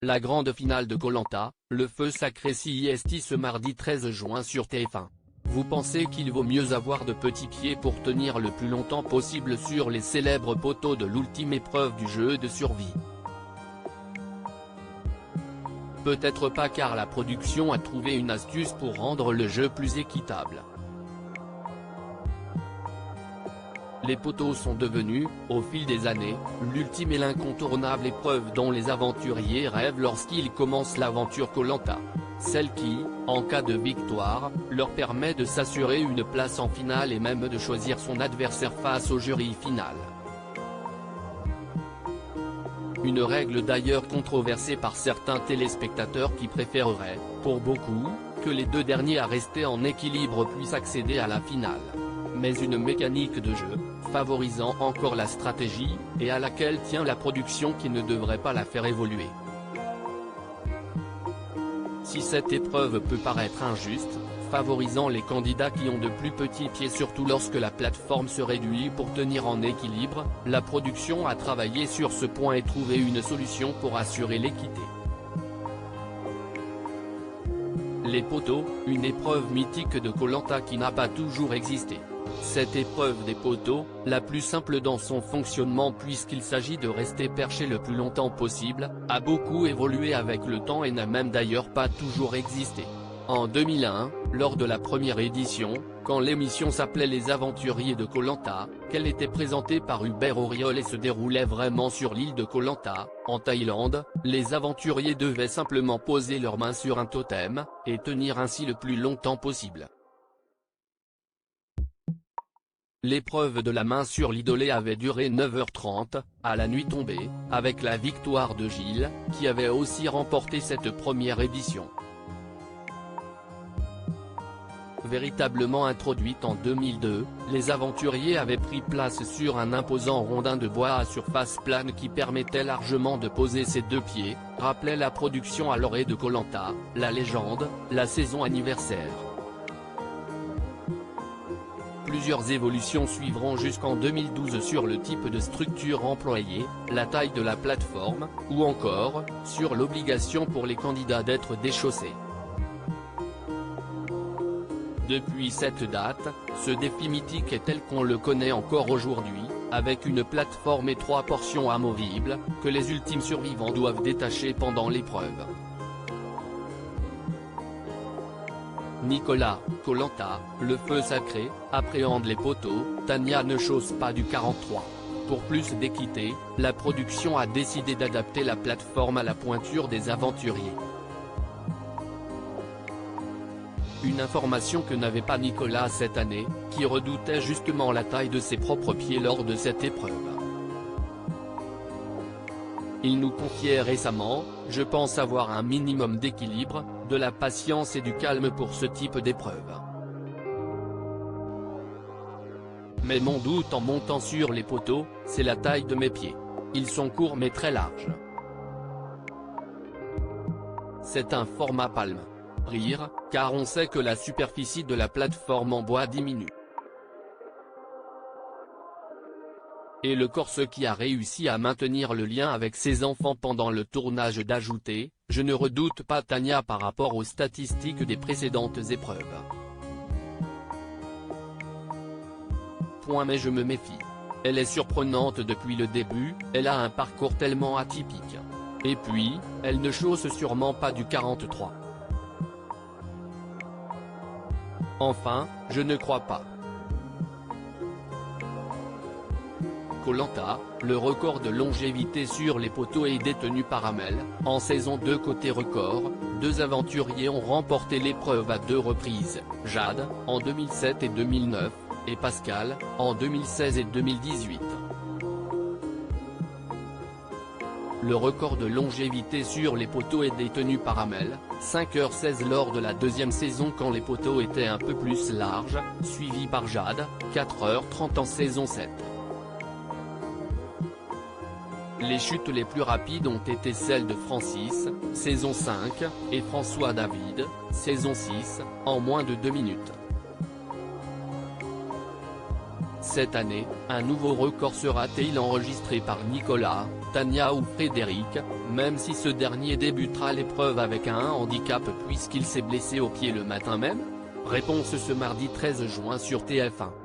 La grande finale de Koh Lanta, le feu sacré CIST ce mardi 13 juin sur TF1. Vous pensez qu'il vaut mieux avoir de petits pieds pour tenir le plus longtemps possible sur les célèbres poteaux de l'ultime épreuve du jeu de survie? Peut-être pas, car la production a trouvé une astuce pour rendre le jeu plus équitable. Les poteaux sont devenus, au fil des années, l'ultime et l'incontournable épreuve dont les aventuriers rêvent lorsqu'ils commencent l'aventure Koh Lanta. Celle qui, en cas de victoire, leur permet de s'assurer une place en finale et même de choisir son adversaire face au jury final. Une règle d'ailleurs controversée par certains téléspectateurs qui préféreraient, pour beaucoup, que les deux derniers à rester en équilibre puissent accéder à la finale. Mais une mécanique de jeu, favorisant encore la stratégie, et à laquelle tient la production qui ne devrait pas la faire évoluer. Si cette épreuve peut paraître injuste, favorisant les candidats qui ont de plus petits pieds surtout lorsque la plateforme se réduit pour tenir en équilibre, la production a travaillé sur ce point et trouvé une solution pour assurer l'équité. Les poteaux, une épreuve mythique de Koh Lanta qui n'a pas toujours existé. Cette épreuve des poteaux, la plus simple dans son fonctionnement puisqu'il s'agit de rester perché le plus longtemps possible, a beaucoup évolué avec le temps et n'a même d'ailleurs pas toujours existé. En 2001, lors de la première édition, quand l'émission s'appelait Les Aventuriers de Koh Lanta, qu'elle était présentée par Hubert Auriol et se déroulait vraiment sur l'île de Koh Lanta, en Thaïlande, les aventuriers devaient simplement poser leurs mains sur un totem, et tenir ainsi le plus longtemps possible. L'épreuve de la main sur l'idolé avait duré 9h30, à la nuit tombée, avec la victoire de Gilles, qui avait aussi remporté cette première édition. Véritablement introduite en 2002, les aventuriers avaient pris place sur un imposant rondin de bois à surface plane qui permettait largement de poser ses deux pieds, rappelait la production à l'orée de Koh Lanta, la légende, la saison anniversaire. Plusieurs évolutions suivront jusqu'en 2012 sur le type de structure employée, la taille de la plateforme, ou encore, sur l'obligation pour les candidats d'être déchaussés. Depuis cette date, ce défi mythique est tel qu'on le connaît encore aujourd'hui, avec une plateforme et 3 portions amovibles, que les ultimes survivants doivent détacher pendant l'épreuve. Nicolas, Koh Lanta, le feu sacré, appréhende les poteaux, Tania ne chausse pas du 43. Pour plus d'équité, la production a décidé d'adapter la plateforme à la pointure des aventuriers. Une information que n'avait pas Nicolas cette année, qui redoutait justement la taille de ses propres pieds lors de cette épreuve. Il nous confiait récemment: « Je pense avoir un minimum d'équilibre, de la patience et du calme pour ce type d'épreuve. Mais mon doute en montant sur les poteaux, c'est la taille de mes pieds. Ils sont courts mais très larges. C'est un format palme. Rire, car on sait que la superficie de la plateforme en bois diminue. Et le Corse qui a réussi à maintenir le lien avec ses enfants pendant le tournage d'ajouter: je ne redoute pas Tania par rapport aux statistiques des précédentes épreuves. Mais je me méfie. Elle est surprenante depuis le début, elle a un parcours tellement atypique. Et puis, elle ne chausse sûrement pas du 43. Enfin, je ne crois pas. » Koh Lanta, le record de longévité sur les poteaux est détenu par Amel. En saison 2 côté record, 2 aventuriers ont remporté l'épreuve à 2 reprises, Jade, en 2007 et 2009, et Pascal, en 2016 et 2018. Le record de longévité sur les poteaux est détenu par Amel, 5h16 lors de la 2e saison quand les poteaux étaient un peu plus larges, suivi par Jade, 4h30 en saison 7. Les chutes les plus rapides ont été celles de Francis, saison 5, et François David, saison 6, en moins de 2 minutes. Cette année, un nouveau record sera-t-il enregistré par Nicolas, Tania ou Frédéric, même si ce dernier débutera l'épreuve avec un handicap puisqu'il s'est blessé au pied le matin même? Réponse ce mardi 13 juin sur TF1.